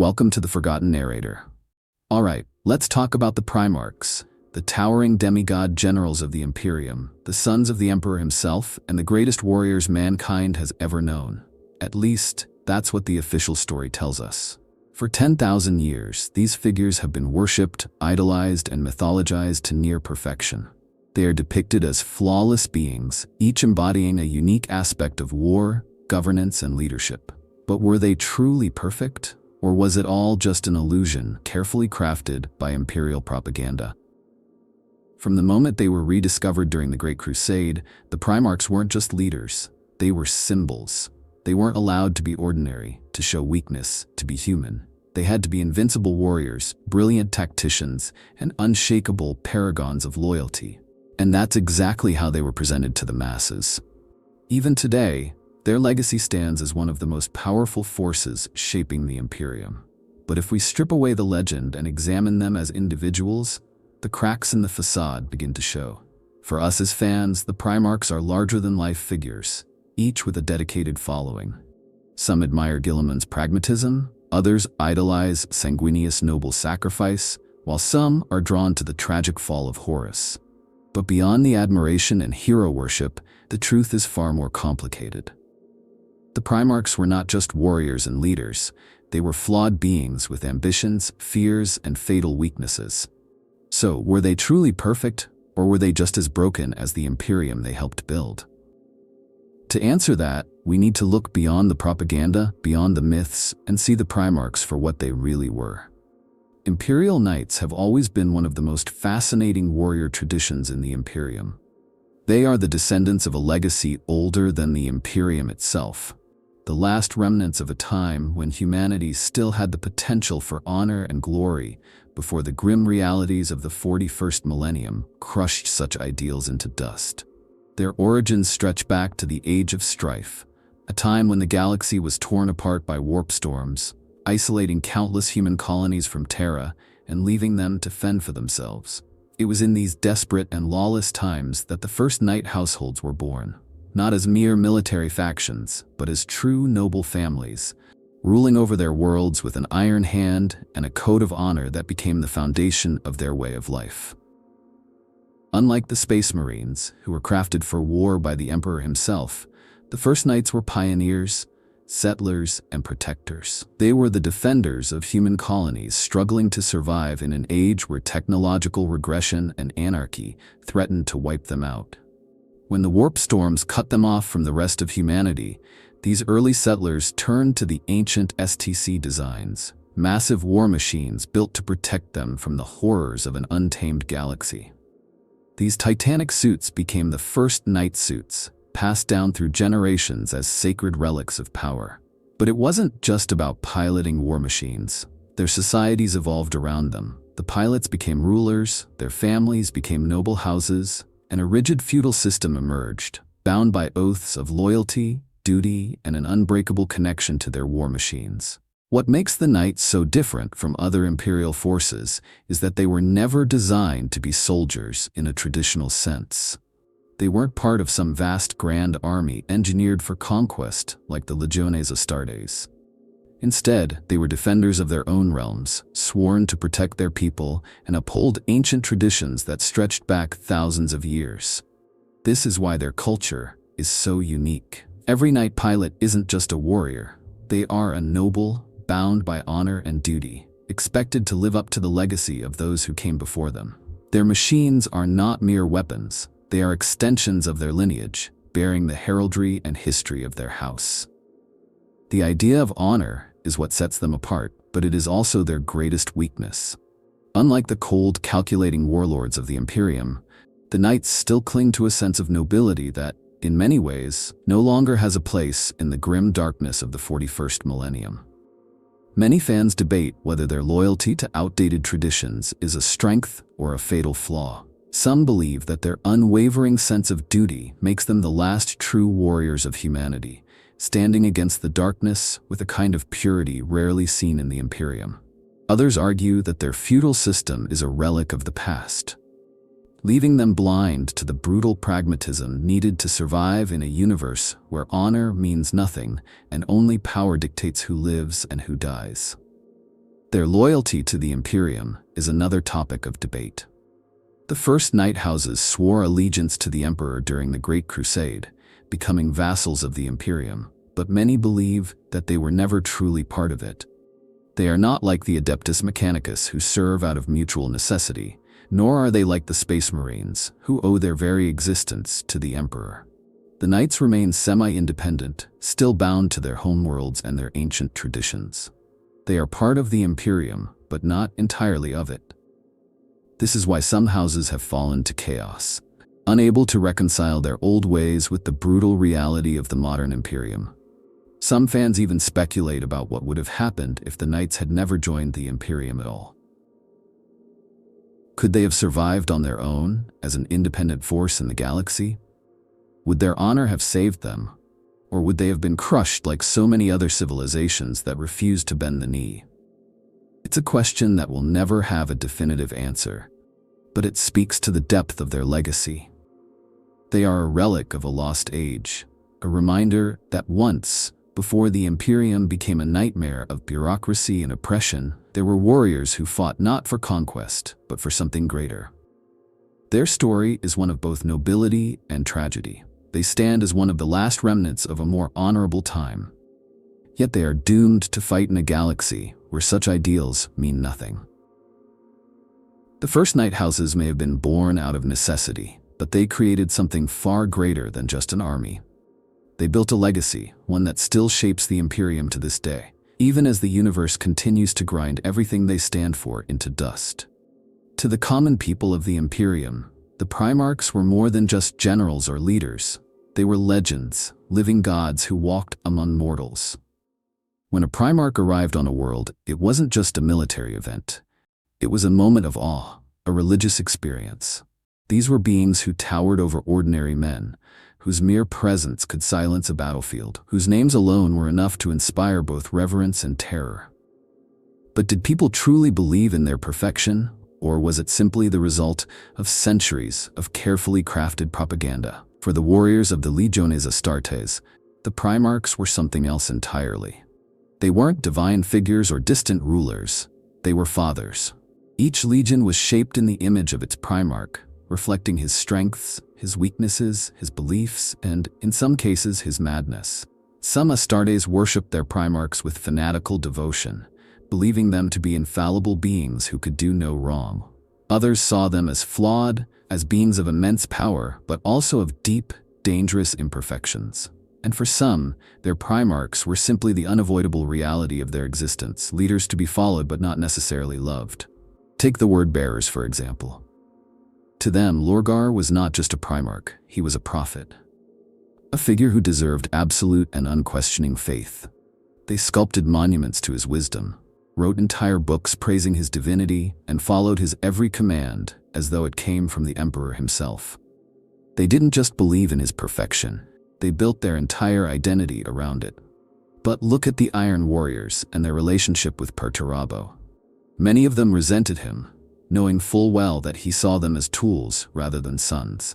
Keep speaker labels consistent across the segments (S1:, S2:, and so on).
S1: Welcome to the Forgotten Narrator. Alright, let's talk about the Primarchs, the towering demigod generals of the Imperium, the sons of the Emperor himself, and the greatest warriors mankind has ever known. At least, that's what the official story tells us. For 10,000 years, these figures have been worshipped, idolized, and mythologized to near perfection. They are depicted as flawless beings, each embodying a unique aspect of war, governance, and leadership. But were they truly perfect? Or was it all just an illusion, carefully crafted by Imperial propaganda? From the moment they were rediscovered during the Great Crusade, the Primarchs weren't just leaders, they were symbols. They weren't allowed to be ordinary, to show weakness, to be human. They had to be invincible warriors, brilliant tacticians, and unshakable paragons of loyalty. And that's exactly how they were presented to the masses. Even today, their legacy stands as one of the most powerful forces shaping the Imperium. But if we strip away the legend and examine them as individuals, the cracks in the facade begin to show. For us as fans, the Primarchs are larger-than-life figures, each with a dedicated following. Some admire Guilliman's pragmatism, others idolize Sanguinius' noble sacrifice, while some are drawn to the tragic fall of Horus. But beyond the admiration and hero worship, the truth is far more complicated. The Primarchs were not just warriors and leaders, they were flawed beings with ambitions, fears, and fatal weaknesses. So, were they truly perfect, or were they just as broken as the Imperium they helped build? To answer that, we need to look beyond the propaganda, beyond the myths, and see the Primarchs for what they really were. Imperial Knights have always been one of the most fascinating warrior traditions in the Imperium. They are the descendants of a legacy older than the Imperium itself, the last remnants of a time when humanity still had the potential for honor and glory before the grim realities of the 41st millennium crushed such ideals into dust. Their origins stretch back to the Age of Strife, a time when the galaxy was torn apart by warp storms, isolating countless human colonies from Terra and leaving them to fend for themselves. It was in these desperate and lawless times that the first Knight households were born, not as mere military factions, but as true noble families, ruling over their worlds with an iron hand and a code of honor that became the foundation of their way of life. Unlike the Space Marines, who were crafted for war by the Emperor himself, the first Knights were pioneers, settlers, and protectors. They were the defenders of human colonies struggling to survive in an age where technological regression and anarchy threatened to wipe them out. When the warp storms cut them off from the rest of humanity, these early settlers turned to the ancient STC designs, massive war machines built to protect them from the horrors of an untamed galaxy. These titanic suits became the first Knight suits, passed down through generations as sacred relics of power. But it wasn't just about piloting war machines. Their societies evolved around them. The pilots became rulers, their families became noble houses, and a rigid feudal system emerged, bound by oaths of loyalty, duty, and an unbreakable connection to their war machines. What makes the Knights so different from other Imperial forces is that they were never designed to be soldiers in a traditional sense. They weren't part of some vast grand army engineered for conquest like the Legiones Astartes. Instead, they were defenders of their own realms, sworn to protect their people and uphold ancient traditions that stretched back thousands of years. This is why their culture is so unique. Every Knight pilot isn't just a warrior. They are a noble, bound by honor and duty, expected to live up to the legacy of those who came before them. Their machines are not mere weapons. They are extensions of their lineage, bearing the heraldry and history of their house. The idea of honor is what sets them apart, but it is also their greatest weakness. Unlike the cold, calculating warlords of the Imperium, the Knights still cling to a sense of nobility that, in many ways, no longer has a place in the grim darkness of the 41st millennium. Many fans debate whether their loyalty to outdated traditions is a strength or a fatal flaw. Some believe that their unwavering sense of duty makes them the last true warriors of humanity, standing against the darkness with a kind of purity rarely seen in the Imperium. Others argue that their feudal system is a relic of the past, leaving them blind to the brutal pragmatism needed to survive in a universe where honor means nothing and only power dictates who lives and who dies. Their loyalty to the Imperium is another topic of debate. The first knight houses swore allegiance to the Emperor during the Great Crusade, becoming vassals of the Imperium, but many believe that they were never truly part of it. They are not like the Adeptus Mechanicus who serve out of mutual necessity, nor are they like the Space Marines, who owe their very existence to the Emperor. The knights remain semi-independent, still bound to their homeworlds and their ancient traditions. They are part of the Imperium, but not entirely of it. This is why some houses have fallen to chaos, unable to reconcile their old ways with the brutal reality of the modern Imperium. Some fans even speculate about what would have happened if the knights had never joined the Imperium at all. Could they have survived on their own, as an independent force in the galaxy? Would their honor have saved them? Or would they have been crushed like so many other civilizations that refuse to bend the knee? It's a question that will never have a definitive answer, but it speaks to the depth of their legacy. They are a relic of a lost age, a reminder that once, before the Imperium became a nightmare of bureaucracy and oppression, there were warriors who fought not for conquest, but for something greater. Their story is one of both nobility and tragedy. They stand as one of the last remnants of a more honorable time. Yet they are doomed to fight in a galaxy where such ideals mean nothing. The first knight houses may have been born out of necessity, but they created something far greater than just an army. They built a legacy, one that still shapes the Imperium to this day, even as the universe continues to grind everything they stand for into dust. To the common people of the Imperium, the Primarchs were more than just generals or leaders. They were legends, living gods who walked among mortals. When a Primarch arrived on a world, it wasn't just a military event. It was a moment of awe, a religious experience. These were beings who towered over ordinary men, whose mere presence could silence a battlefield, whose names alone were enough to inspire both reverence and terror. But did people truly believe in their perfection, or was it simply the result of centuries of carefully crafted propaganda? For the warriors of the Legiones Astartes, the Primarchs were something else entirely. They weren't divine figures or distant rulers. They were fathers. Each legion was shaped in the image of its Primarch, reflecting his strengths, his weaknesses, his beliefs, and, in some cases, his madness. Some Astartes worshipped their Primarchs with fanatical devotion, believing them to be infallible beings who could do no wrong. Others saw them as flawed, as beings of immense power, but also of deep, dangerous imperfections. And for some, their Primarchs were simply the unavoidable reality of their existence, leaders to be followed but not necessarily loved. Take the word-bearers, for example. To them, Lorgar was not just a Primarch, he was a prophet. A figure who deserved absolute and unquestioning faith. They sculpted monuments to his wisdom, wrote entire books praising his divinity, and followed his every command as though it came from the Emperor himself. They didn't just believe in his perfection, they built their entire identity around it. But look at the Iron Warriors and their relationship with Perturabo. Many of them resented him, knowing full well that he saw them as tools rather than sons.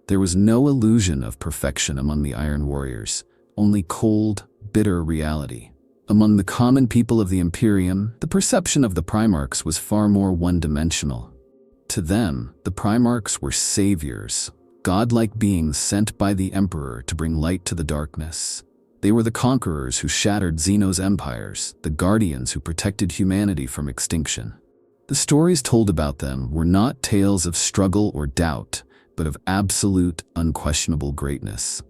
S1: There was no illusion of perfection among the Iron Warriors, only cold, bitter reality. Among the common people of the Imperium, the perception of the Primarchs was far more one-dimensional. To them, the Primarchs were saviors, godlike beings sent by the Emperor to bring light to the darkness. They were the conquerors who shattered Xeno's empires, the guardians who protected humanity from extinction. The stories told about them were not tales of struggle or doubt, but of absolute, unquestionable greatness.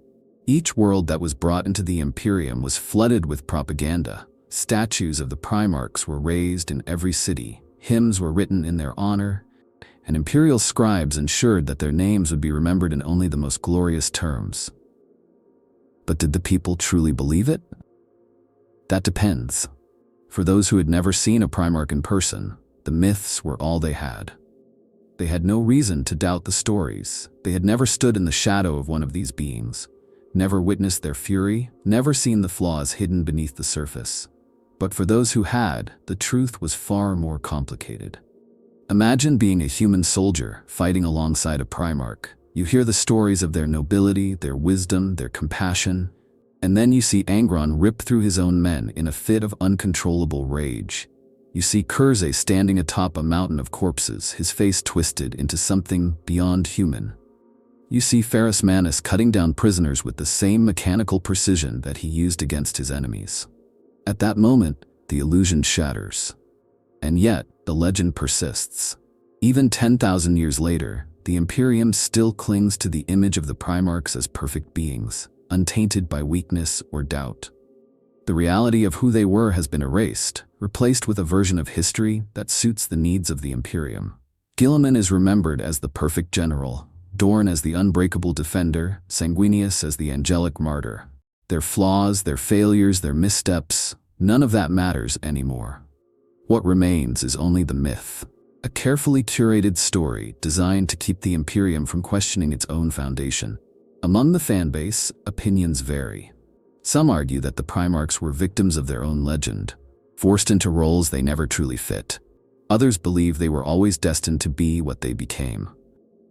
S1: Each world that was brought into the Imperium was flooded with propaganda. Statues of the Primarchs were raised in every city, hymns were written in their honor, and Imperial scribes ensured that their names would be remembered in only the most glorious terms. But did the people truly believe it? That depends. For those who had never seen a Primarch in person, the myths were all they had. They had no reason to doubt the stories. They had never stood in the shadow of one of these beings, never witnessed their fury, never seen the flaws hidden beneath the surface. But for those who had, the truth was far more complicated. Imagine being a human soldier fighting alongside a Primarch. You hear the stories of their nobility, their wisdom, their compassion, and then you see Angron rip through his own men in a fit of uncontrollable rage. You see Curzay standing atop a mountain of corpses, his face twisted into something beyond human. You see Ferrus Manus cutting down prisoners with the same mechanical precision that he used against his enemies. At that moment, the illusion shatters. And yet, the legend persists. Even 10,000 years later, the Imperium still clings to the image of the Primarchs as perfect beings, untainted by weakness or doubt. The reality of who they were has been erased, replaced with a version of history that suits the needs of the Imperium. Guilliman is remembered as the perfect general, Dorn as the unbreakable defender, Sanguinius as the angelic martyr. Their flaws, their failures, their missteps, none of that matters anymore. What remains is only the myth, a carefully curated story designed to keep the Imperium from questioning its own foundation. Among the fanbase, opinions vary. Some argue that the Primarchs were victims of their own legend, forced into roles they never truly fit. Others believe they were always destined to be what they became,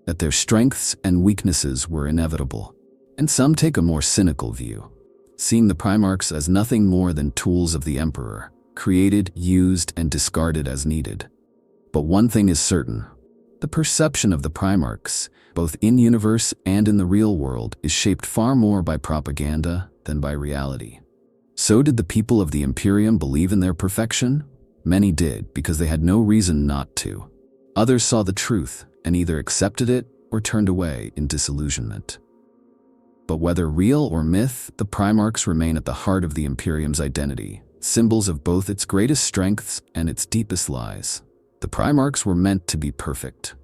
S1: that their strengths and weaknesses were inevitable. And some take a more cynical view, seeing the Primarchs as nothing more than tools of the Emperor, created, used, and discarded as needed. But one thing is certain: the perception of the Primarchs, both in-universe and in the real world, is shaped far more by propaganda than by reality. So did the people of the Imperium believe in their perfection? Many did, because they had no reason not to. Others saw the truth and either accepted it or turned away in disillusionment. But whether real or myth, the Primarchs remain at the heart of the Imperium's identity, symbols of both its greatest strengths and its deepest lies. The Primarchs were meant to be perfect.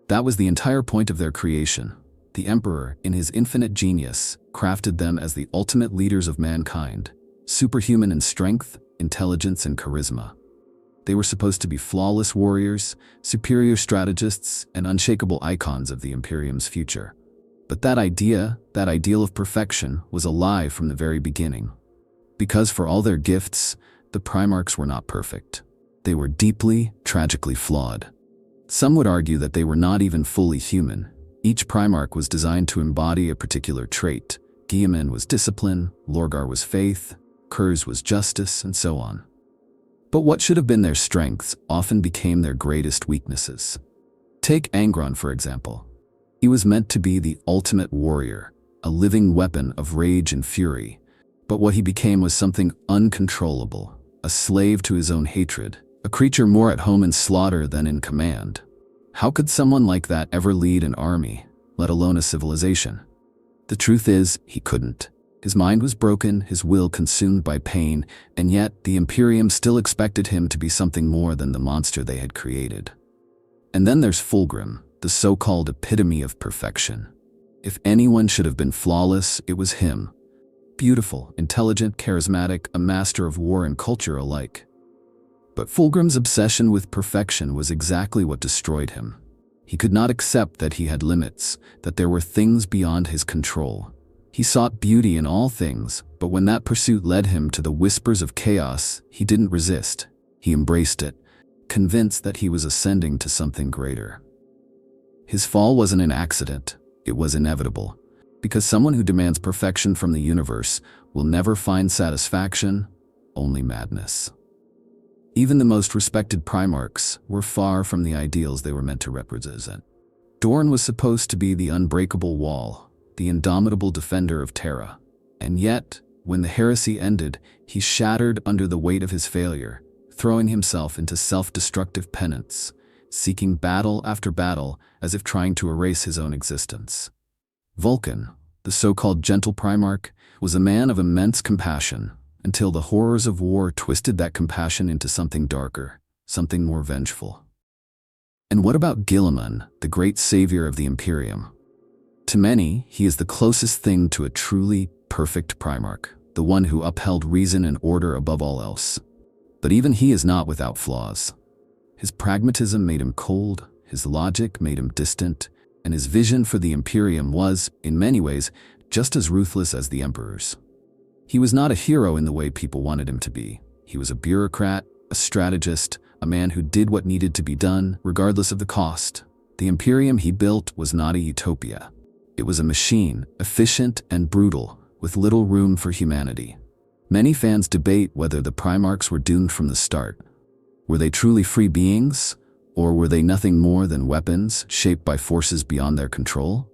S1: That was the entire point of their creation. The Emperor, in his infinite genius, crafted them as the ultimate leaders of mankind, superhuman in strength, intelligence, and charisma. They were supposed to be flawless warriors, superior strategists, and unshakable icons of the Imperium's future. But that ideal of perfection, was a lie from the very beginning. Because for all their gifts, the Primarchs were not perfect. They were deeply, tragically flawed. Some would argue that they were not even fully human. Each Primarch was designed to embody a particular trait. Guilliman was discipline, Lorgar was faith, Kurz was justice, and so on. But what should have been their strengths often became their greatest weaknesses. Take Angron, for example. He was meant to be the ultimate warrior, a living weapon of rage and fury. But what he became was something uncontrollable, a slave to his own hatred, a creature more at home in slaughter than in command. How could someone like that ever lead an army, let alone a civilization? The truth is, he couldn't. His mind was broken, his will consumed by pain, and yet the Imperium still expected him to be something more than the monster they had created. And then there's Fulgrim, the so-called epitome of perfection. If anyone should have been flawless, it was him. Beautiful, intelligent, charismatic, a master of war and culture alike. But Fulgrim's obsession with perfection was exactly what destroyed him. He could not accept that he had limits, that there were things beyond his control. He sought beauty in all things, but when that pursuit led him to the whispers of chaos, he didn't resist. He embraced it, convinced that he was ascending to something greater. His fall wasn't an accident, it was inevitable. Because someone who demands perfection from the universe will never find satisfaction, only madness. Even the most respected Primarchs were far from the ideals they were meant to represent. Dorn was supposed to be the unbreakable wall, the indomitable defender of Terra. And yet, when the heresy ended, he shattered under the weight of his failure, throwing himself into self-destructive penance, seeking battle after battle as if trying to erase his own existence. Vulcan, the so-called gentle Primarch, was a man of immense compassion, until the horrors of war twisted that compassion into something darker, something more vengeful. And what about Guilliman, the great savior of the Imperium? To many, he is the closest thing to a truly perfect Primarch, the one who upheld reason and order above all else. But even he is not without flaws. His pragmatism made him cold, his logic made him distant, and his vision for the Imperium was, in many ways, just as ruthless as the Emperor's. He was not a hero in the way people wanted him to be. He was a bureaucrat, a strategist, a man who did what needed to be done, regardless of the cost. The Imperium he built was not a utopia. It was a machine, efficient and brutal, with little room for humanity. Many fans debate whether the Primarchs were doomed from the start. Were they truly free beings? Or were they nothing more than weapons shaped by forces beyond their control?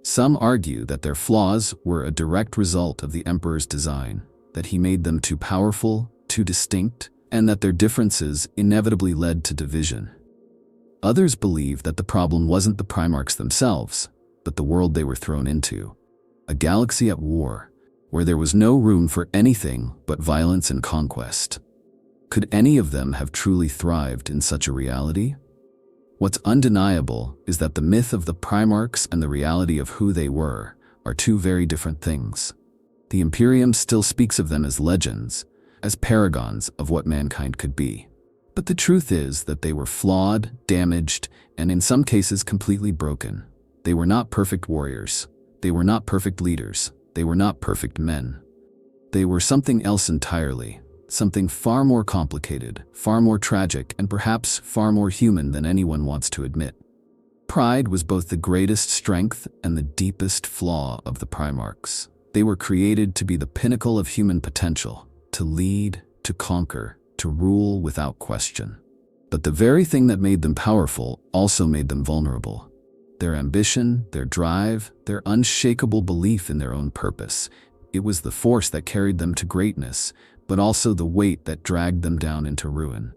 S1: Some argue that their flaws were a direct result of the Emperor's design, that he made them too powerful, too distinct, and that their differences inevitably led to division. Others believe that the problem wasn't the Primarchs themselves, but the world they were thrown into. A galaxy at war, where there was no room for anything but violence and conquest. Could any of them have truly thrived in such a reality? What's undeniable is that the myth of the Primarchs and the reality of who they were are two very different things. The Imperium still speaks of them as legends, as paragons of what mankind could be. But the truth is that they were flawed, damaged, and in some cases completely broken. They were not perfect warriors. They were not perfect leaders. They were not perfect men. They were something else entirely, something far more complicated, far more tragic, and perhaps far more human than anyone wants to admit. Pride was both the greatest strength and the deepest flaw of the Primarchs. They were created to be the pinnacle of human potential, to lead, to conquer, to rule without question. But the very thing that made them powerful also made them vulnerable. Their ambition, their drive, their unshakable belief in their own purpose. It was the force that carried them to greatness, but also the weight that dragged them down into ruin.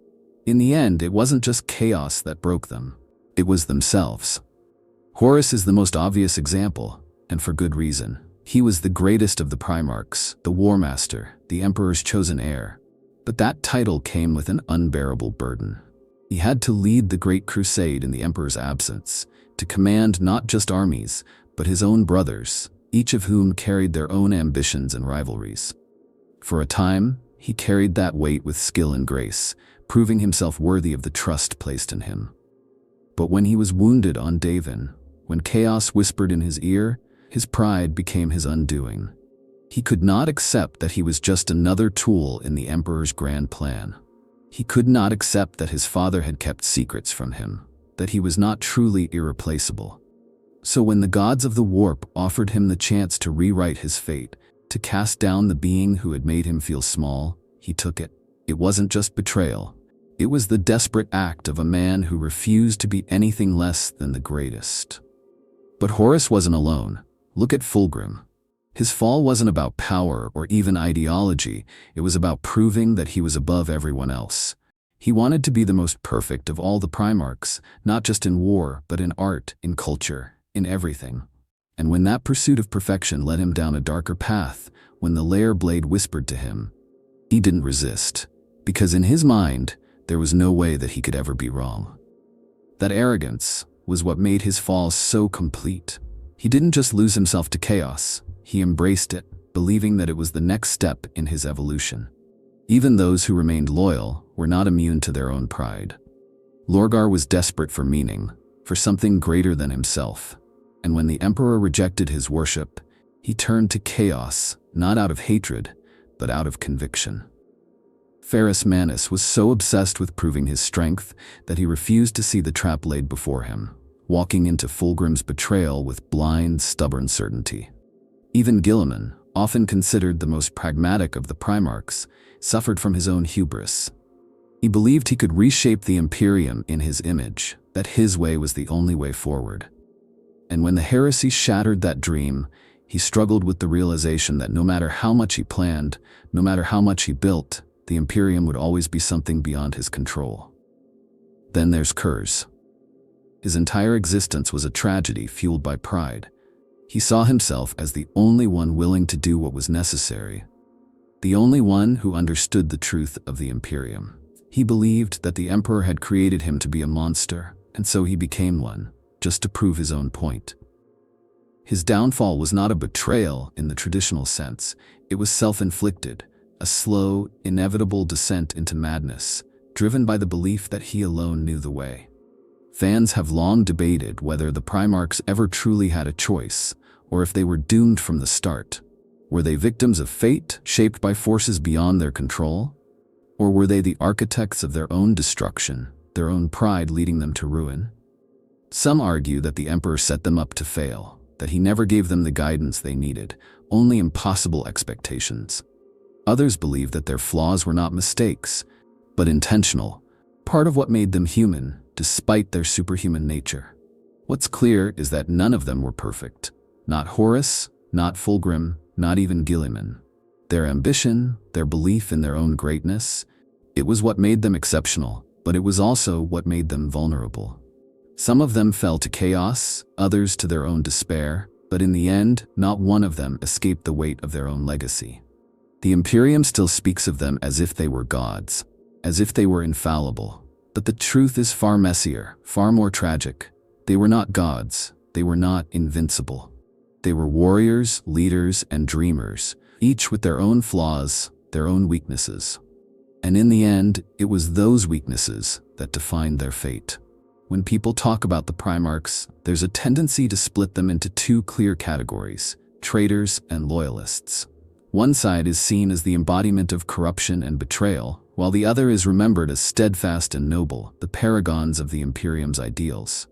S1: In the end, it wasn't just chaos that broke them. It was themselves. Horus is the most obvious example, and for good reason. He was the greatest of the Primarchs, the War Master, the Emperor's chosen heir. But that title came with an unbearable burden. He had to lead the Great Crusade in the Emperor's absence, to command not just armies, but his own brothers, each of whom carried their own ambitions and rivalries. For a time, he carried that weight with skill and grace, proving himself worthy of the trust placed in him. But when he was wounded on Davin, when chaos whispered in his ear, his pride became his undoing. He could not accept that he was just another tool in the Emperor's grand plan. He could not accept that his father had kept secrets from him, that he was not truly irreplaceable. So when the gods of the warp offered him the chance to rewrite his fate, to cast down the being who had made him feel small, he took it. It wasn't just betrayal. It was the desperate act of a man who refused to be anything less than the greatest. But Horus wasn't alone. Look at Fulgrim. His fall wasn't about power or even ideology. It was about proving that he was above everyone else. He wanted to be the most perfect of all the Primarchs, not just in war, but in art, in culture, in everything. And when that pursuit of perfection led him down a darker path, when the Lair Blade whispered to him, he didn't resist, because in his mind, there was no way that he could ever be wrong. That arrogance was what made his fall so complete. He didn't just lose himself to chaos, he embraced it, believing that it was the next step in his evolution. Even those who remained loyal were not immune to their own pride. Lorgar was desperate for meaning, for something greater than himself. And when the Emperor rejected his worship, he turned to chaos, not out of hatred, but out of conviction. Ferrus Manus was so obsessed with proving his strength that he refused to see the trap laid before him, walking into Fulgrim's betrayal with blind, stubborn certainty. Even Guilliman, often considered the most pragmatic of the Primarchs, suffered from his own hubris. He believed he could reshape the Imperium in his image, that his way was the only way forward. And when the heresy shattered that dream, he struggled with the realization that no matter how much he planned, no matter how much he built, the Imperium would always be something beyond his control. Then there's Kurz. His entire existence was a tragedy fueled by pride. He saw himself as the only one willing to do what was necessary, the only one who understood the truth of the Imperium. He believed that the Emperor had created him to be a monster, and so he became one, just to prove his own point. His downfall was not a betrayal in the traditional sense. It was self-inflicted, a slow, inevitable descent into madness, driven by the belief that he alone knew the way. Fans have long debated whether the Primarchs ever truly had a choice, or if they were doomed from the start. Were they victims of fate, shaped by forces beyond their control? Or were they the architects of their own destruction, their own pride leading them to ruin? Some argue that the Emperor set them up to fail, that he never gave them the guidance they needed, only impossible expectations. Others believe that their flaws were not mistakes, but intentional, part of what made them human, despite their superhuman nature. What's clear is that none of them were perfect. Not Horus, not Fulgrim, not even Guilliman. Their ambition, their belief in their own greatness, it was what made them exceptional, but it was also what made them vulnerable. Some of them fell to chaos, others to their own despair, but in the end, not one of them escaped the weight of their own legacy. The Imperium still speaks of them as if they were gods, as if they were infallible. But the truth is far messier, far more tragic. They were not gods, they were not invincible. They were warriors, leaders, and dreamers, each with their own flaws, their own weaknesses. And in the end, it was those weaknesses that defined their fate. When people talk about the Primarchs, there's a tendency to split them into two clear categories: traitors and loyalists. One side is seen as the embodiment of corruption and betrayal, while the other is remembered as steadfast and noble, the paragons of the Imperium's ideals.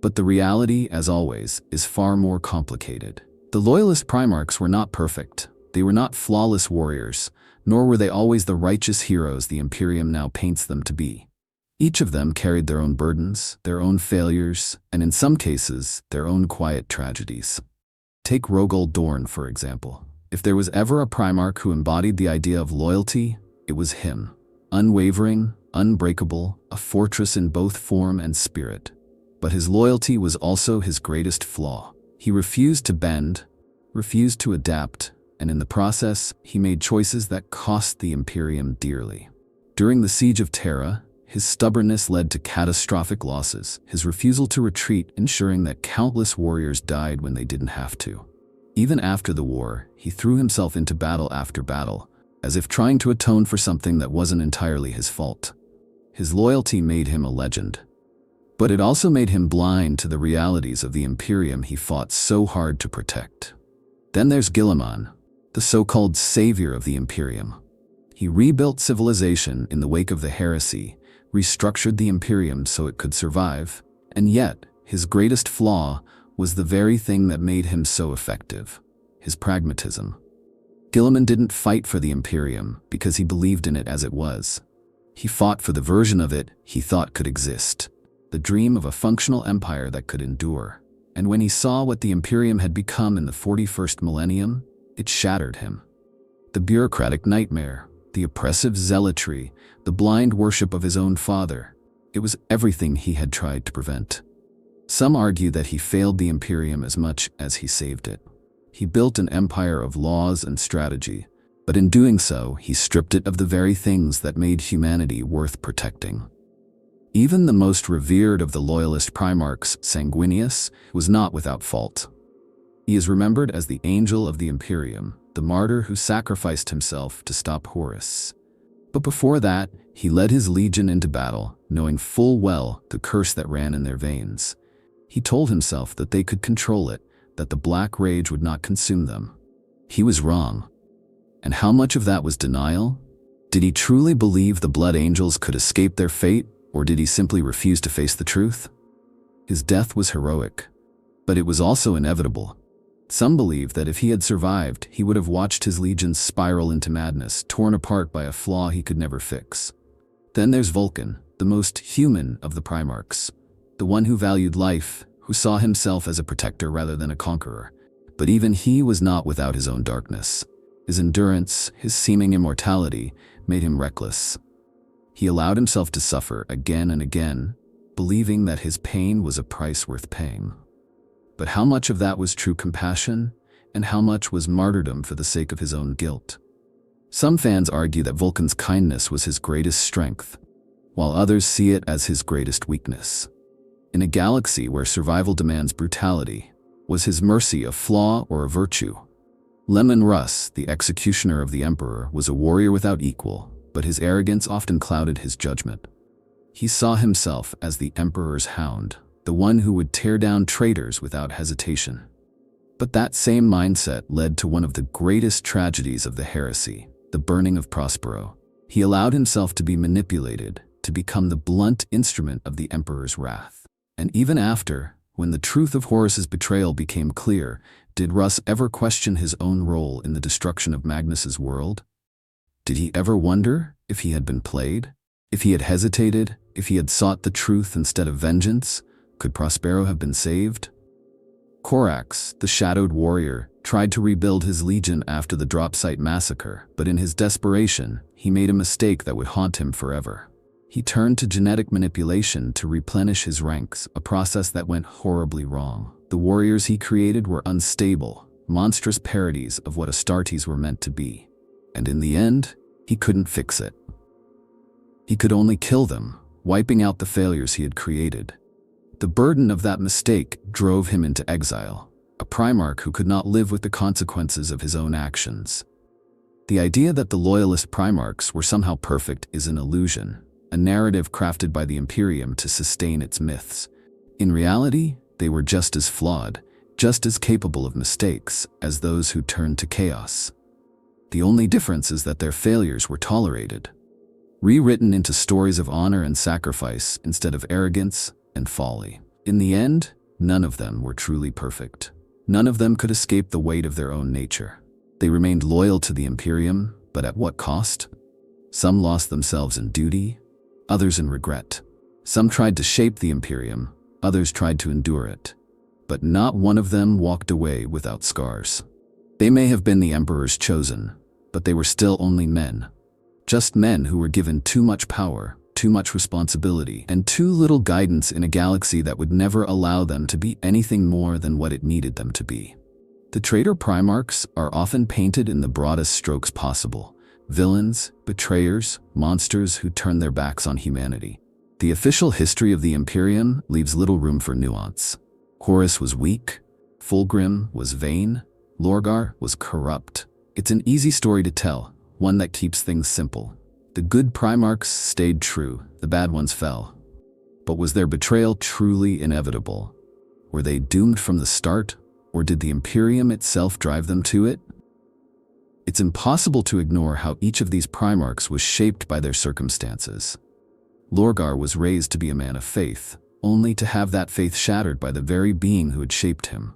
S1: But the reality, as always, is far more complicated. The Loyalist Primarchs were not perfect. They were not flawless warriors, nor were they always the righteous heroes the Imperium now paints them to be. Each of them carried their own burdens, their own failures, and in some cases, their own quiet tragedies. Take Rogal Dorn, for example. If there was ever a Primarch who embodied the idea of loyalty, it was him. Unwavering, unbreakable, a fortress in both form and spirit. But his loyalty was also his greatest flaw. He refused to bend, refused to adapt, and in the process, he made choices that cost the Imperium dearly. During the Siege of Terra, his stubbornness led to catastrophic losses, his refusal to retreat ensuring that countless warriors died when they didn't have to. Even after the war, he threw himself into battle after battle, as if trying to atone for something that wasn't entirely his fault. His loyalty made him a legend. But it also made him blind to the realities of the Imperium he fought so hard to protect. Then there's Guilliman, the so-called savior of the Imperium. He rebuilt civilization in the wake of the heresy, restructured the Imperium so it could survive, and yet, his greatest flaw was the very thing that made him so effective: his pragmatism. Guilliman didn't fight for the Imperium because he believed in it as it was. He fought for the version of it he thought could exist, the dream of a functional empire that could endure. And when he saw what the Imperium had become in the 41st millennium, it shattered him. The bureaucratic nightmare, the oppressive zealotry, the blind worship of his own father. It was everything he had tried to prevent. Some argue that he failed the Imperium as much as he saved it. He built an empire of laws and strategy, but in doing so, he stripped it of the very things that made humanity worth protecting. Even the most revered of the Loyalist Primarchs, Sanguinius, was not without fault. He is remembered as the angel of the Imperium, the martyr who sacrificed himself to stop Horus. But before that, he led his legion into battle, knowing full well the curse that ran in their veins. He told himself that they could control it, that the black rage would not consume them. He was wrong. And how much of that was denial? Did he truly believe the Blood Angels could escape their fate, or did he simply refuse to face the truth? His death was heroic, but it was also inevitable. Some believe that if he had survived, he would have watched his legions spiral into madness, torn apart by a flaw he could never fix. Then there's Vulcan, the most human of the Primarchs, the one who valued life, who saw himself as a protector rather than a conqueror. But even he was not without his own darkness. His endurance, his seeming immortality, made him reckless. He allowed himself to suffer again and again, believing that his pain was a price worth paying. But how much of that was true compassion, and how much was martyrdom for the sake of his own guilt? Some fans argue that Vulcan's kindness was his greatest strength, while others see it as his greatest weakness. In a galaxy where survival demands brutality, was his mercy a flaw or a virtue? Lemon Russ, the executioner of the Emperor, was a warrior without equal, but his arrogance often clouded his judgment. He saw himself as the Emperor's hound, the one who would tear down traitors without hesitation. But that same mindset led to one of the greatest tragedies of the heresy, the burning of Prospero. He allowed himself to be manipulated, to become the blunt instrument of the Emperor's wrath. And even after, when the truth of Horus's betrayal became clear, did Russ ever question his own role in the destruction of Magnus's world? Did he ever wonder if he had been played? If he had hesitated, if he had sought the truth instead of vengeance, could Prospero have been saved? Corax, the shadowed warrior, tried to rebuild his legion after the Dropsite massacre, but in his desperation, he made a mistake that would haunt him forever. He turned to genetic manipulation to replenish his ranks, a process that went horribly wrong. The warriors he created were unstable, monstrous parodies of what Astartes were meant to be. And in the end, he couldn't fix it. He could only kill them, wiping out the failures he had created. The burden of that mistake drove him into exile, a Primarch who could not live with the consequences of his own actions. The idea that the Loyalist Primarchs were somehow perfect is an illusion, a narrative crafted by the Imperium to sustain its myths. In reality, they were just as flawed, just as capable of mistakes as those who turned to chaos. The only difference is that their failures were tolerated, rewritten into stories of honor and sacrifice instead of arrogance and folly. In the end, none of them were truly perfect. None of them could escape the weight of their own nature. They remained loyal to the Imperium, but at what cost? Some lost themselves in duty, others in regret. Some tried to shape the Imperium, others tried to endure it. But not one of them walked away without scars. They may have been the Emperor's chosen, but they were still only men. Just men who were given too much power, too much responsibility, and too little guidance in a galaxy that would never allow them to be anything more than what it needed them to be. The traitor Primarchs are often painted in the broadest strokes possible: villains, betrayers, monsters who turn their backs on humanity. The official history of the Imperium leaves little room for nuance. Horus was weak, Fulgrim was vain, Lorgar was corrupt. It's an easy story to tell, one that keeps things simple. The good Primarchs stayed true, the bad ones fell. But was their betrayal truly inevitable? Were they doomed from the start, or did the Imperium itself drive them to it? It's impossible to ignore how each of these Primarchs was shaped by their circumstances. Lorgar was raised to be a man of faith, only to have that faith shattered by the very being who had shaped him.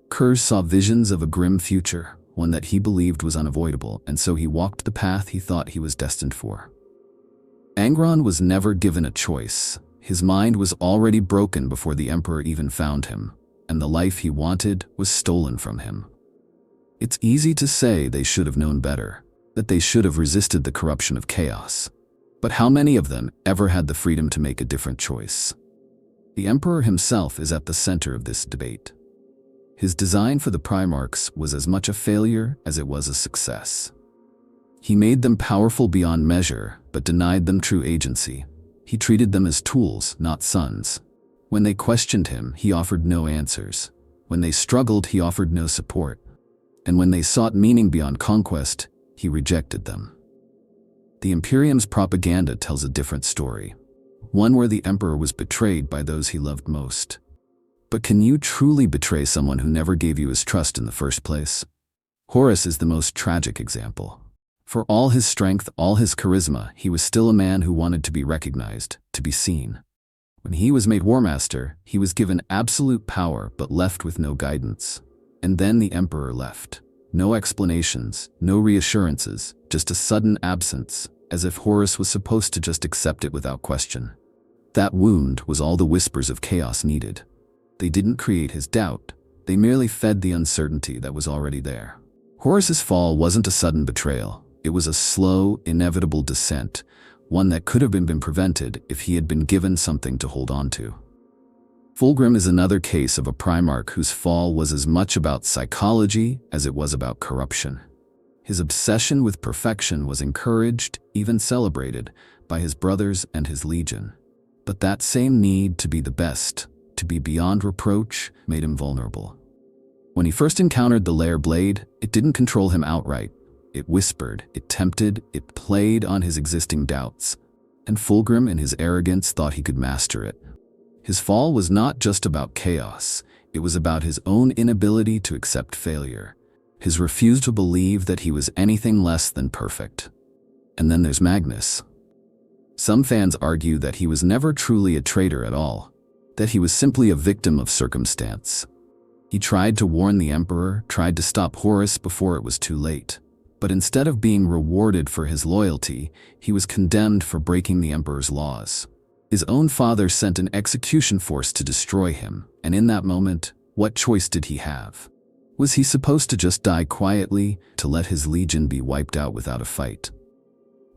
S1: Kurz saw visions of a grim future, one that he believed was unavoidable, and so he walked the path he thought he was destined for. Angron was never given a choice. His mind was already broken before the Emperor even found him, and the life he wanted was stolen from him. It's easy to say they should have known better, that they should have resisted the corruption of chaos. But how many of them ever had the freedom to make a different choice? The Emperor himself is at the center of this debate. His design for the Primarchs was as much a failure as it was a success. He made them powerful beyond measure, but denied them true agency. He treated them as tools, not sons. When they questioned him, he offered no answers. When they struggled, he offered no support. And when they sought meaning beyond conquest, he rejected them. The Imperium's propaganda tells a different story, one where the Emperor was betrayed by those he loved most. But can you truly betray someone who never gave you his trust in the first place? Horus is the most tragic example. For all his strength, all his charisma, he was still a man who wanted to be recognized, to be seen. When he was made War Master, he was given absolute power but left with no guidance. And then the Emperor left. No explanations, no reassurances, just a sudden absence, as if Horus was supposed to just accept it without question. That wound was all the whispers of chaos needed. They didn't create his doubt, they merely fed the uncertainty that was already there. Horus's fall wasn't a sudden betrayal. It was a slow, inevitable descent, one that could have been prevented if he had been given something to hold on to. Fulgrim is another case of a Primarch whose fall was as much about psychology as it was about corruption. His obsession with perfection was encouraged, even celebrated, by his brothers and his legion. But that same need to be the best, to be beyond reproach, made him vulnerable. When he first encountered the Lair Blade, it didn't control him outright. It whispered, it tempted, it played on his existing doubts. And Fulgrim, in his arrogance, thought he could master it. His fall was not just about chaos, it was about his own inability to accept failure, his refusal to believe that he was anything less than perfect. And then there's Magnus. Some fans argue that he was never truly a traitor at all, that he was simply a victim of circumstance. He tried to warn the Emperor, tried to stop Horus before it was too late. But instead of being rewarded for his loyalty, he was condemned for breaking the emperor's laws. His own father sent an execution force to destroy him, and in that moment, what choice did he have? Was he supposed to just die quietly, to let his legion be wiped out without a fight?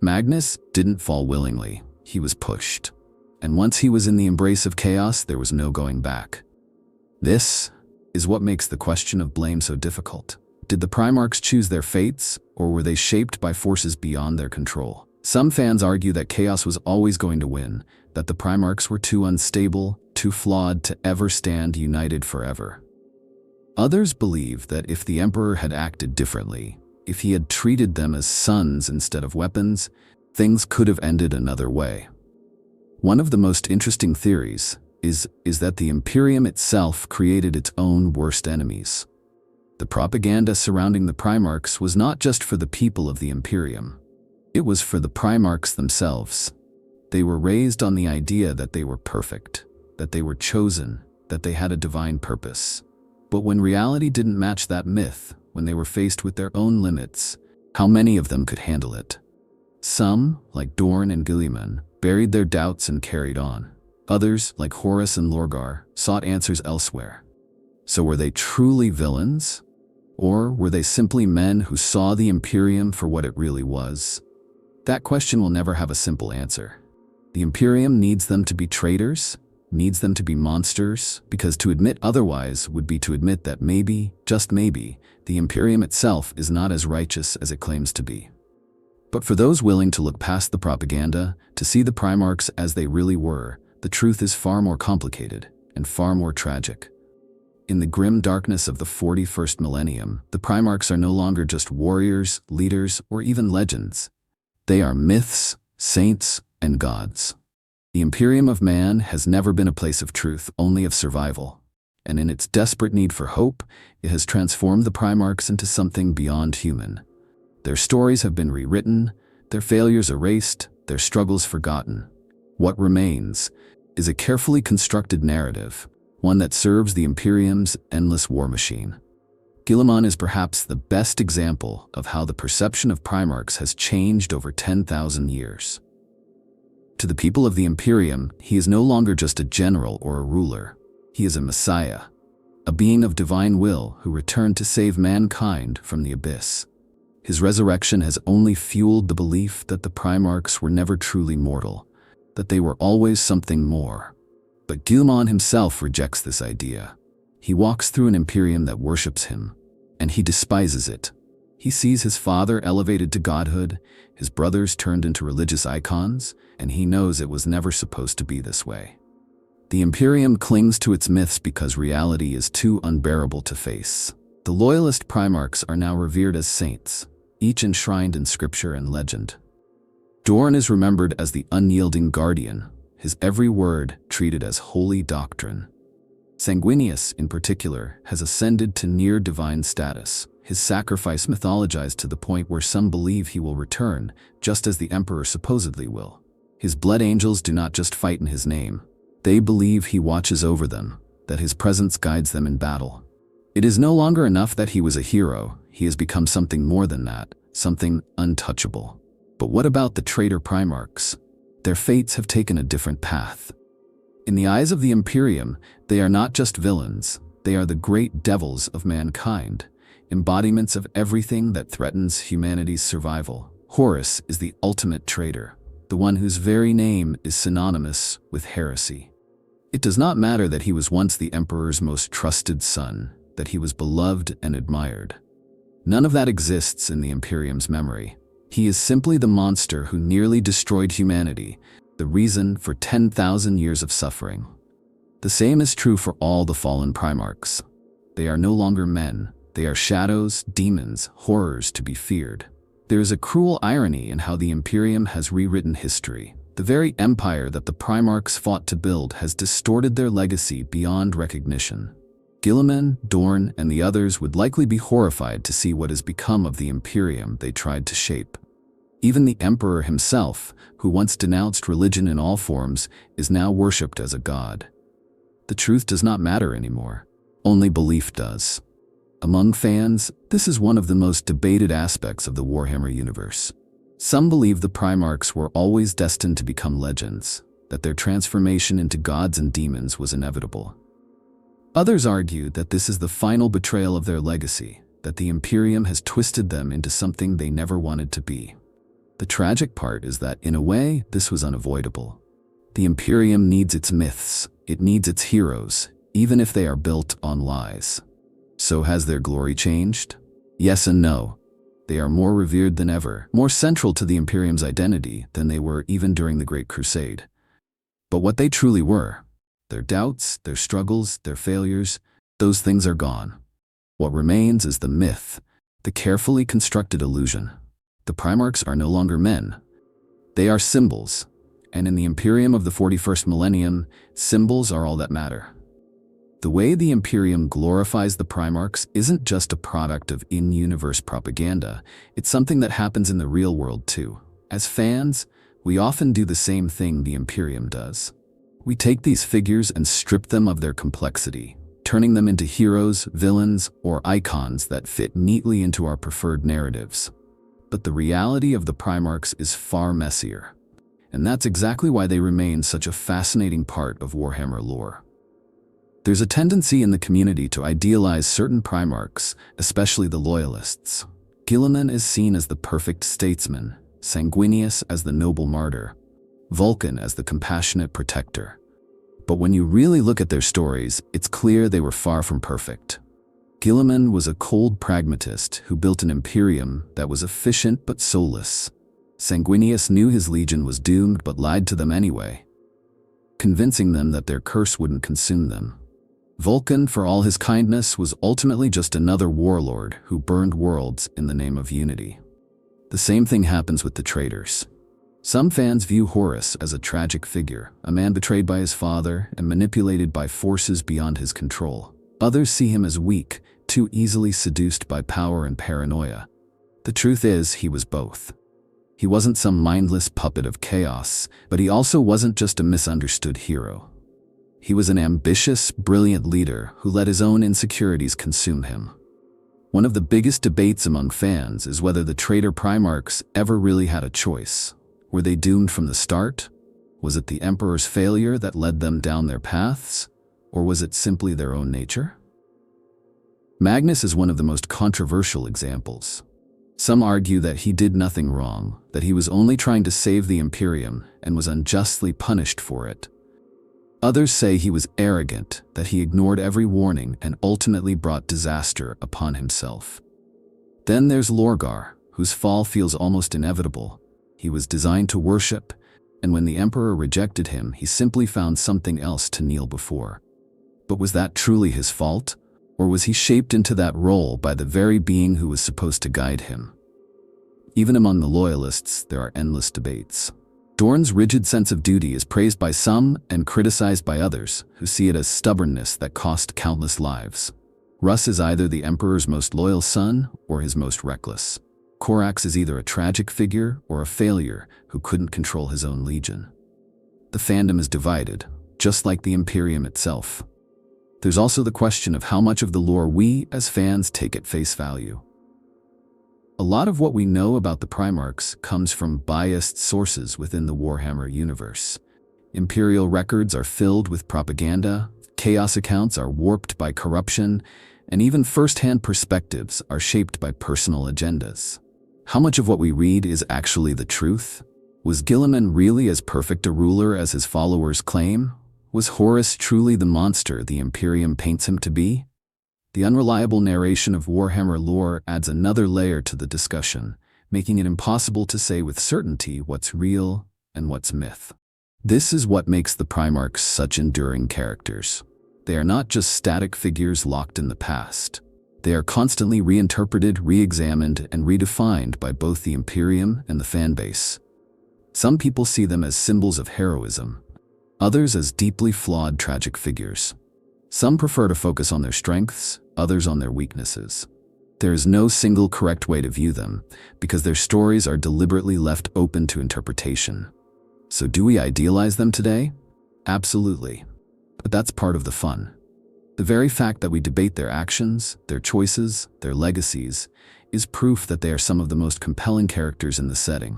S1: Magnus didn't fall willingly, he was pushed. And once he was in the embrace of chaos, there was no going back. This is what makes the question of blame so difficult. Did the Primarchs choose their fates, or were they shaped by forces beyond their control? Some fans argue that chaos was always going to win, that the Primarchs were too unstable, too flawed to ever stand united forever. Others believe that if the Emperor had acted differently, if he had treated them as sons instead of weapons, things could have ended another way. One of the most interesting theories is that the Imperium itself created its own worst enemies. The propaganda surrounding the Primarchs was not just for the people of the Imperium. It was for the Primarchs themselves. They were raised on the idea that they were perfect, that they were chosen, that they had a divine purpose. But when reality didn't match that myth, when they were faced with their own limits, how many of them could handle it? Some, like Dorn and Guilliman, buried their doubts and carried on. Others, like Horus and Lorgar, sought answers elsewhere. So were they truly villains? Or were they simply men who saw the Imperium for what it really was? That question will never have a simple answer. The Imperium needs them to be traitors, needs them to be monsters, because to admit otherwise would be to admit that maybe, just maybe, the Imperium itself is not as righteous as it claims to be. But for those willing to look past the propaganda, to see the Primarchs as they really were, the truth is far more complicated and far more tragic. In the grim darkness of the 41st millennium, the Primarchs are no longer just warriors, leaders, or even legends. They are myths, saints, and gods. The Imperium of man has never been a place of truth, only of survival. And in its desperate need for hope, it has transformed the Primarchs into something beyond human. Their stories have been rewritten, their failures erased, their struggles forgotten. What remains is a carefully constructed narrative, one that serves the Imperium's endless war machine. Guilliman is perhaps the best example of how the perception of Primarchs has changed over 10,000 years. To the people of the Imperium, he is no longer just a general or a ruler. He is a messiah, a being of divine will who returned to save mankind from the abyss. His resurrection has only fueled the belief that the Primarchs were never truly mortal, that they were always something more. But Guilliman himself rejects this idea. He walks through an Imperium that worships him, and he despises it. He sees his father elevated to godhood, his brothers turned into religious icons, and he knows it was never supposed to be this way. The Imperium clings to its myths because reality is too unbearable to face. The Loyalist Primarchs are now revered as saints, each enshrined in scripture and legend. Dorn is remembered as the unyielding guardian, his every word treated as holy doctrine. Sanguinius, in particular, has ascended to near divine status, his sacrifice mythologized to the point where some believe he will return, just as the Emperor supposedly will. His blood angels do not just fight in his name. They believe he watches over them, that his presence guides them in battle. It is no longer enough that he was a hero, he has become something more than that, something untouchable. But what about the traitor Primarchs? Their fates have taken a different path. In the eyes of the Imperium, they are not just villains, they are the great devils of mankind, embodiments of everything that threatens humanity's survival. Horus is the ultimate traitor, the one whose very name is synonymous with heresy. It does not matter that he was once the Emperor's most trusted son, that he was beloved and admired. None of that exists in the Imperium's memory. He is simply the monster who nearly destroyed humanity, the reason for 10,000 years of suffering. The same is true for all the fallen Primarchs. They are no longer men. They are shadows, demons, horrors to be feared. There is a cruel irony in how the Imperium has rewritten history. The very empire that the Primarchs fought to build has distorted their legacy beyond recognition. Guilliman, Dorn, and the others would likely be horrified to see what has become of the Imperium they tried to shape. Even the Emperor himself, who once denounced religion in all forms, is now worshipped as a god. The truth does not matter anymore. Only belief does. Among fans, this is one of the most debated aspects of the Warhammer universe. Some believe the Primarchs were always destined to become legends, that their transformation into gods and demons was inevitable. Others argue that this is the final betrayal of their legacy, that the Imperium has twisted them into something they never wanted to be. The tragic part is that, in a way, this was unavoidable. The Imperium needs its myths, it needs its heroes, even if they are built on lies. So has their glory changed? Yes and no. They are more revered than ever, more central to the Imperium's identity than they were even during the Great Crusade. But what they truly were, their doubts, their struggles, their failures, those things are gone. What remains is the myth, the carefully constructed illusion. The Primarchs are no longer men. They are symbols, and in the Imperium of the 41st millennium, symbols are all that matter. The way the Imperium glorifies the Primarchs isn't just a product of in-universe propaganda, it's something that happens in the real world too. As fans, we often do the same thing the Imperium does. We take these figures and strip them of their complexity, turning them into heroes, villains, or icons that fit neatly into our preferred narratives. But the reality of the Primarchs is far messier, and that's exactly why they remain such a fascinating part of Warhammer lore. There's a tendency in the community to idealize certain Primarchs, especially the Loyalists. Guilliman is seen as the perfect statesman, Sanguinius as the noble martyr, Vulcan as the compassionate protector. But when you really look at their stories, it's clear they were far from perfect. Guilliman was a cold pragmatist who built an Imperium that was efficient but soulless. Sanguinius knew his legion was doomed but lied to them anyway, convincing them that their curse wouldn't consume them. Vulcan, for all his kindness, was ultimately just another warlord who burned worlds in the name of unity. The same thing happens with the traitors. Some fans view Horus as a tragic figure, a man betrayed by his father and manipulated by forces beyond his control. Others see him as weak, too easily seduced by power and paranoia. The truth is, he was both. He wasn't some mindless puppet of chaos, but he also wasn't just a misunderstood hero. He was an ambitious, brilliant leader who let his own insecurities consume him. One of the biggest debates among fans is whether the traitor Primarchs ever really had a choice. Were they doomed from the start? Was it the Emperor's failure that led them down their paths? Or was it simply their own nature? Magnus is one of the most controversial examples. Some argue that he did nothing wrong, that he was only trying to save the Imperium and was unjustly punished for it. Others say he was arrogant, that he ignored every warning and ultimately brought disaster upon himself. Then there's Lorgar, whose fall feels almost inevitable. He was designed to worship, and when the Emperor rejected him, he simply found something else to kneel before. But was that truly his fault? Or was he shaped into that role by the very being who was supposed to guide him? Even among the Loyalists, there are endless debates. Dorn's rigid sense of duty is praised by some and criticized by others, who see it as stubbornness that cost countless lives. Russ is either the Emperor's most loyal son or his most reckless. Corax is either a tragic figure or a failure who couldn't control his own legion. The fandom is divided, just like the Imperium itself. There's also the question of how much of the lore we, as fans, take at face value. A lot of what we know about the Primarchs comes from biased sources within the Warhammer universe. Imperial records are filled with propaganda, chaos accounts are warped by corruption, and even first-hand perspectives are shaped by personal agendas. How much of what we read is actually the truth? Was Guilliman really as perfect a ruler as his followers claim? Was Horus truly the monster the Imperium paints him to be? The unreliable narration of Warhammer lore adds another layer to the discussion, making it impossible to say with certainty what's real and what's myth. This is what makes the Primarchs such enduring characters. They are not just static figures locked in the past. They are constantly reinterpreted, re-examined, and redefined by both the Imperium and the fanbase. Some people see them as symbols of heroism, others as deeply flawed tragic figures. Some prefer to focus on their strengths, others on their weaknesses. There is no single correct way to view them, because their stories are deliberately left open to interpretation. So do we idealize them today? Absolutely. But that's part of the fun. The very fact that we debate their actions, their choices, their legacies, is proof that they are some of the most compelling characters in the setting.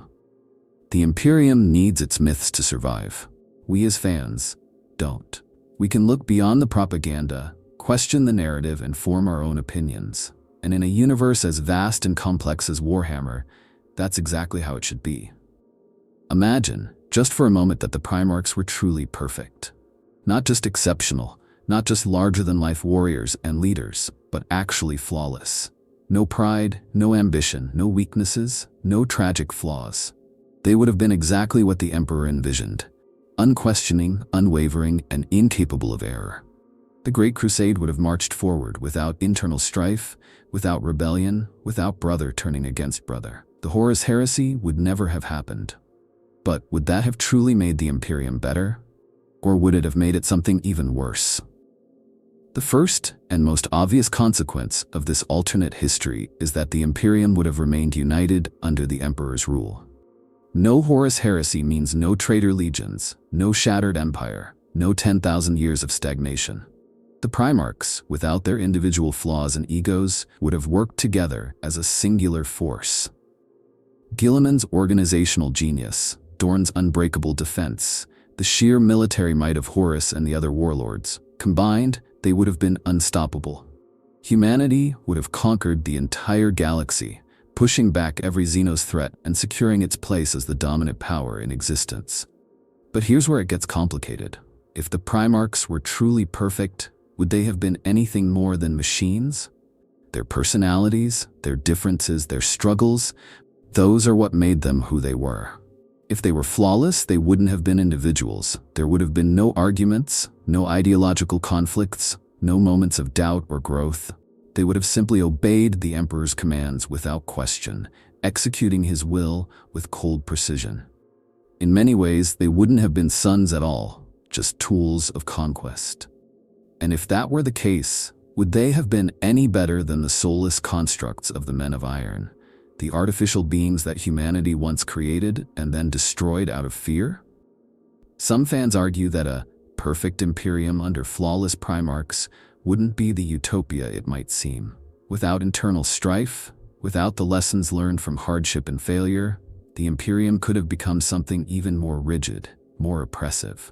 S1: The Imperium needs its myths to survive. We as fans don't. We can look beyond the propaganda, question the narrative, and form our own opinions. And in a universe as vast and complex as Warhammer, that's exactly how it should be. Imagine, just for a moment, that the Primarchs were truly perfect. Not just exceptional, not just larger-than-life warriors and leaders, but actually flawless. No pride, no ambition, no weaknesses, no tragic flaws. They would have been exactly what the Emperor envisioned. Unquestioning, unwavering, and incapable of error. The Great Crusade would have marched forward without internal strife, without rebellion, without brother turning against brother. The Horus Heresy would never have happened. But would that have truly made the Imperium better? Or would it have made it something even worse? The first and most obvious consequence of this alternate history is that the Imperium would have remained united under the Emperor's rule. No Horus Heresy means no traitor legions, no shattered empire, no 10,000 years of stagnation. The Primarchs, without their individual flaws and egos, would have worked together as a singular force. Guilliman's organizational genius, Dorn's unbreakable defense, the sheer military might of Horus and the other warlords, combined, they would have been unstoppable. Humanity would have conquered the entire galaxy, pushing back every Xenos threat and securing its place as the dominant power in existence. But here's where it gets complicated. If the Primarchs were truly perfect, would they have been anything more than machines? Their personalities, their differences, their struggles, those are what made them who they were. If they were flawless, they wouldn't have been individuals. There would have been no arguments, no ideological conflicts, no moments of doubt or growth. They would have simply obeyed the Emperor's commands without question, executing his will with cold precision. In many ways, they wouldn't have been sons at all, just tools of conquest. And if that were the case, would they have been any better than the soulless constructs of the Men of Iron, the artificial beings that humanity once created and then destroyed out of fear? Some fans argue that a perfect Imperium under flawless Primarchs wouldn't be the utopia it might seem. Without internal strife, without the lessons learned from hardship and failure, the Imperium could have become something even more rigid, more oppressive.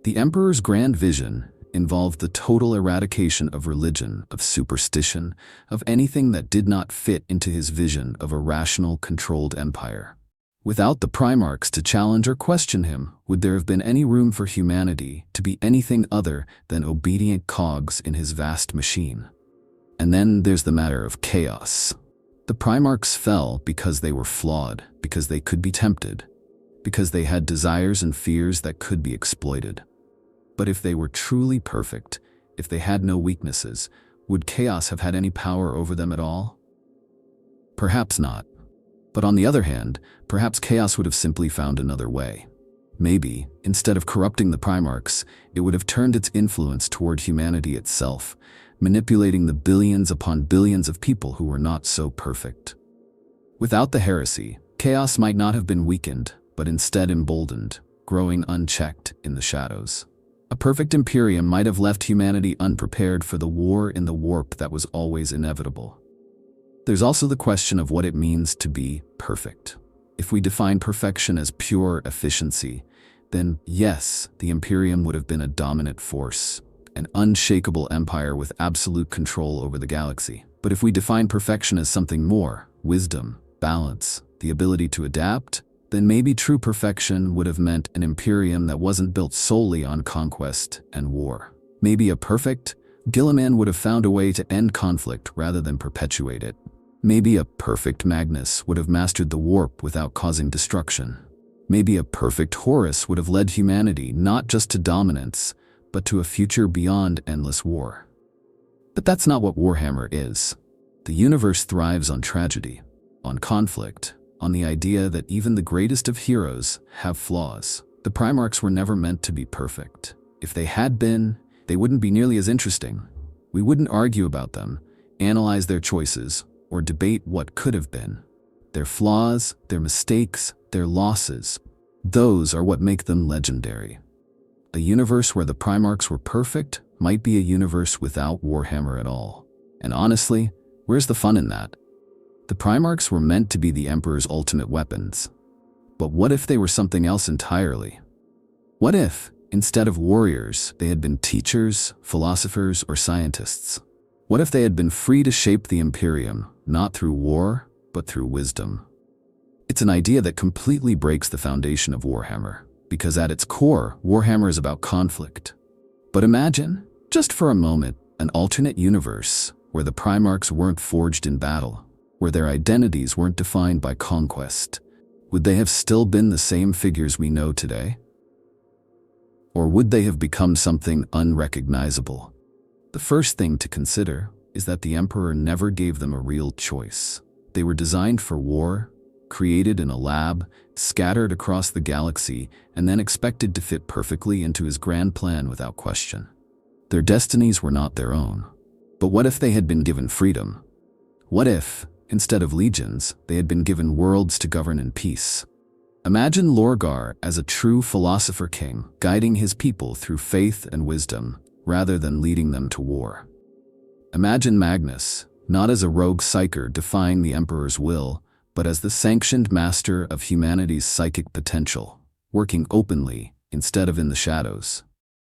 S1: The Emperor's grand vision involved the total eradication of religion, of superstition, of anything that did not fit into his vision of a rational, controlled empire. Without the Primarchs to challenge or question him, would there have been any room for humanity to be anything other than obedient cogs in his vast machine? And then there's the matter of chaos. The Primarchs fell because they were flawed, because they could be tempted, because they had desires and fears that could be exploited. But if they were truly perfect, if they had no weaknesses, would chaos have had any power over them at all? Perhaps not. But on the other hand, perhaps chaos would have simply found another way. Maybe, instead of corrupting the Primarchs, it would have turned its influence toward humanity itself, manipulating the billions upon billions of people who were not so perfect. Without the heresy, chaos might not have been weakened, but instead emboldened, growing unchecked in the shadows. A perfect Imperium might have left humanity unprepared for the war in the warp that was always inevitable. There's also the question of what it means to be perfect. If we define perfection as pure efficiency, then yes, the Imperium would have been a dominant force, an unshakable empire with absolute control over the galaxy. But if we define perfection as something more, wisdom, balance, the ability to adapt, then maybe true perfection would have meant an Imperium that wasn't built solely on conquest and war. Maybe a perfect Guilliman would have found a way to end conflict rather than perpetuate it. Maybe a perfect Magnus would have mastered the warp without causing destruction. Maybe a perfect Horus would have led humanity not just to dominance, but to a future beyond endless war. But that's not what Warhammer is. The universe thrives on tragedy, on conflict, on the idea that even the greatest of heroes have flaws. The Primarchs were never meant to be perfect. If they had been, they wouldn't be nearly as interesting. We wouldn't argue about them, analyze their choices, or debate what could have been. Their flaws, their mistakes, their losses, those are what make them legendary. A universe where the Primarchs were perfect might be a universe without Warhammer at all. And honestly, where's the fun in that? The Primarchs were meant to be the Emperor's ultimate weapons. But what if they were something else entirely? What if, instead of warriors, they had been teachers, philosophers, or scientists? What if they had been free to shape the Imperium, not through war, but through wisdom? It's an idea that completely breaks the foundation of Warhammer, because at its core, Warhammer is about conflict. But imagine, just for a moment, an alternate universe where the Primarchs weren't forged in battle, where their identities weren't defined by conquest. Would they have still been the same figures we know today? Or would they have become something unrecognizable? The first thing to consider is that the Emperor never gave them a real choice. They were designed for war, created in a lab, scattered across the galaxy, and then expected to fit perfectly into his grand plan without question. Their destinies were not their own. But what if they had been given freedom? What if, instead of legions, they had been given worlds to govern in peace? Imagine Lorgar as a true philosopher king, guiding his people through faith and wisdom, rather than leading them to war. Imagine Magnus, not as a rogue psyker defying the Emperor's will, but as the sanctioned master of humanity's psychic potential, working openly instead of in the shadows.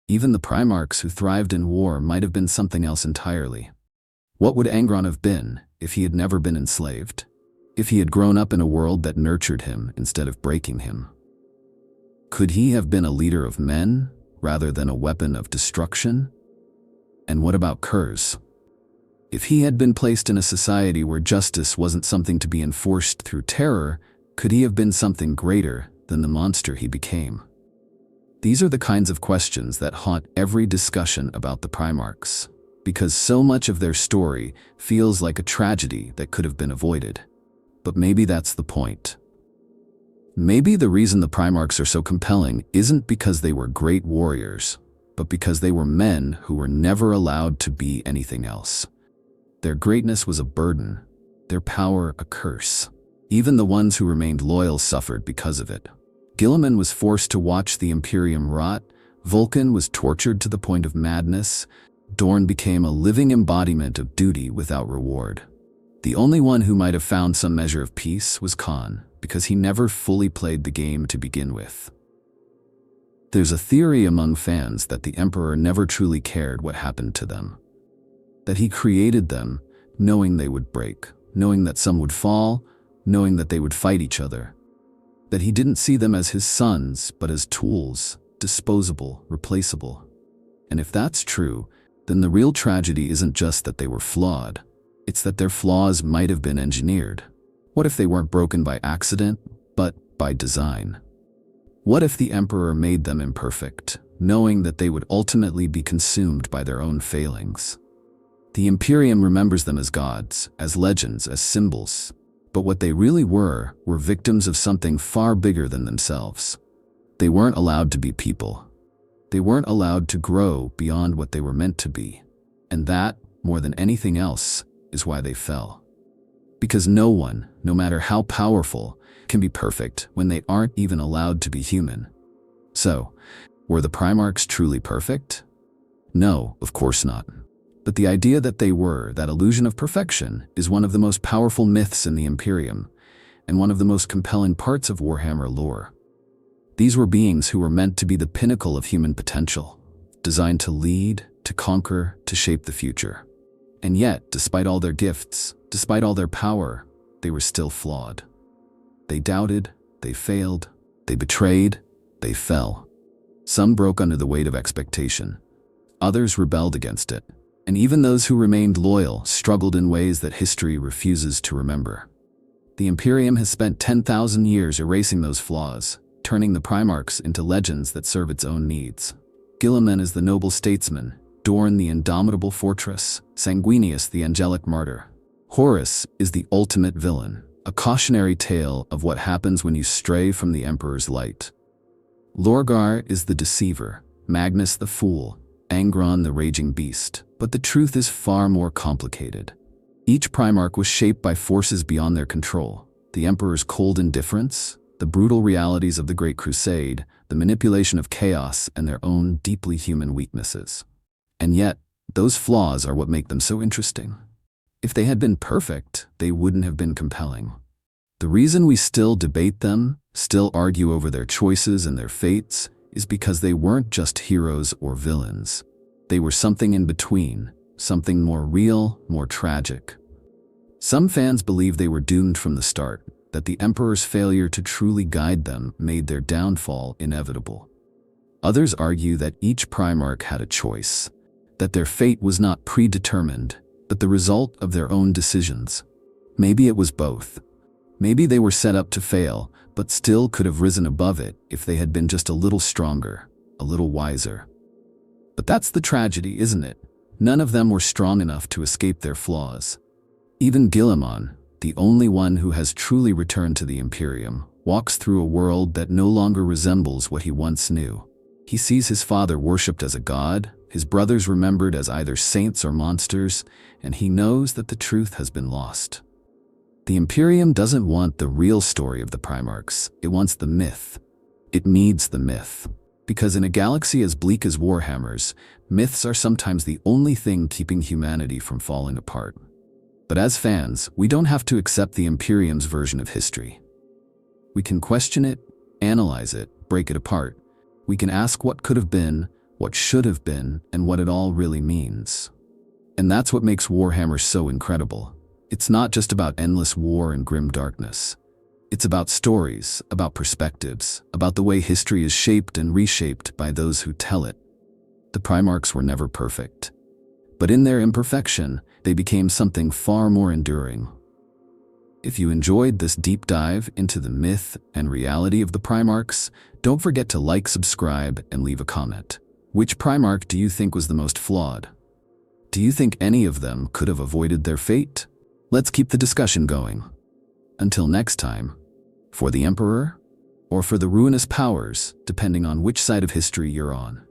S1: Even the Primarchs who thrived in war might have been something else entirely. What would Angron have been if he had never been enslaved? If he had grown up in a world that nurtured him instead of breaking him? Could he have been a leader of men rather than a weapon of destruction? And what about Kurz? If he had been placed in a society where justice wasn't something to be enforced through terror, could he have been something greater than the monster he became? These are the kinds of questions that haunt every discussion about the Primarchs, because so much of their story feels like a tragedy that could have been avoided. But maybe that's the point. Maybe the reason the Primarchs are so compelling isn't because they were great warriors, but because they were men who were never allowed to be anything else. Their greatness was a burden, their power a curse. Even the ones who remained loyal suffered because of it. Guilliman was forced to watch the Imperium rot, Vulcan was tortured to the point of madness, Dorn became a living embodiment of duty without reward. The only one who might have found some measure of peace was Khan, because he never fully played the game to begin with. There's a theory among fans that the Emperor never truly cared what happened to them. That he created them, knowing they would break, knowing that some would fall, knowing that they would fight each other. That he didn't see them as his sons, but as tools, disposable, replaceable. And if that's true, then the real tragedy isn't just that they were flawed. It's that their flaws might have been engineered. What if they weren't broken by accident, but by design? What if the Emperor made them imperfect, knowing that they would ultimately be consumed by their own failings? The Imperium remembers them as gods, as legends, as symbols. But what they really were victims of something far bigger than themselves. They weren't allowed to be people. They weren't allowed to grow beyond what they were meant to be. And that, more than anything else, is why they fell. Because no one, no matter how powerful, can be perfect when they aren't even allowed to be human. So, were the Primarchs truly perfect? No, of course not. But the idea that they were, that illusion of perfection, is one of the most powerful myths in the Imperium, and one of the most compelling parts of Warhammer lore. These were beings who were meant to be the pinnacle of human potential, designed to lead, to conquer, to shape the future. And yet, despite all their gifts, despite all their power, they were still flawed. They doubted, they failed, they betrayed, they fell. Some broke under the weight of expectation. Others rebelled against it. And even those who remained loyal struggled in ways that history refuses to remember. The Imperium has spent 10,000 years erasing those flaws, turning the Primarchs into legends that serve its own needs. Guilliman is the noble statesman, Dorn the indomitable fortress, Sanguinius the angelic martyr. Horus is the ultimate villain, a cautionary tale of what happens when you stray from the Emperor's light. Lorgar is the deceiver, Magnus the fool, Angron the raging beast. But the truth is far more complicated. Each Primarch was shaped by forces beyond their control. The Emperor's cold indifference, the brutal realities of the Great Crusade, the manipulation of chaos, and their own deeply human weaknesses. And yet, those flaws are what make them so interesting. If they had been perfect, they wouldn't have been compelling. The reason we still debate them, still argue over their choices and their fates, is because they weren't just heroes or villains. They were something in between, something more real, more tragic. Some fans believe they were doomed from the start, that the Emperor's failure to truly guide them made their downfall inevitable. Others argue that each Primarch had a choice, that their fate was not predetermined, but the result of their own decisions. Maybe it was both. Maybe they were set up to fail, but still could have risen above it if they had been just a little stronger, a little wiser. But that's the tragedy, isn't it? None of them were strong enough to escape their flaws. Even Guilliman, the only one who has truly returned to the Imperium, walks through a world that no longer resembles what he once knew. He sees his father worshipped as a god, his brothers remembered as either saints or monsters, and he knows that the truth has been lost. The Imperium doesn't want the real story of the Primarchs, it wants the myth. It needs the myth. Because in a galaxy as bleak as Warhammer's, myths are sometimes the only thing keeping humanity from falling apart. But as fans, we don't have to accept the Imperium's version of history. We can question it, analyze it, break it apart. We can ask what could have been, what should have been, and what it all really means. And that's what makes Warhammer so incredible. It's not just about endless war and grim darkness. It's about stories, about perspectives, about the way history is shaped and reshaped by those who tell it. The Primarchs were never perfect. But in their imperfection, they became something far more enduring. If you enjoyed this deep dive into the myth and reality of the Primarchs, don't forget to like, subscribe, and leave a comment. Which Primarch do you think was the most flawed? Do you think any of them could have avoided their fate? Let's keep the discussion going. Until next time, for the Emperor, or for the ruinous powers, depending on which side of history you're on.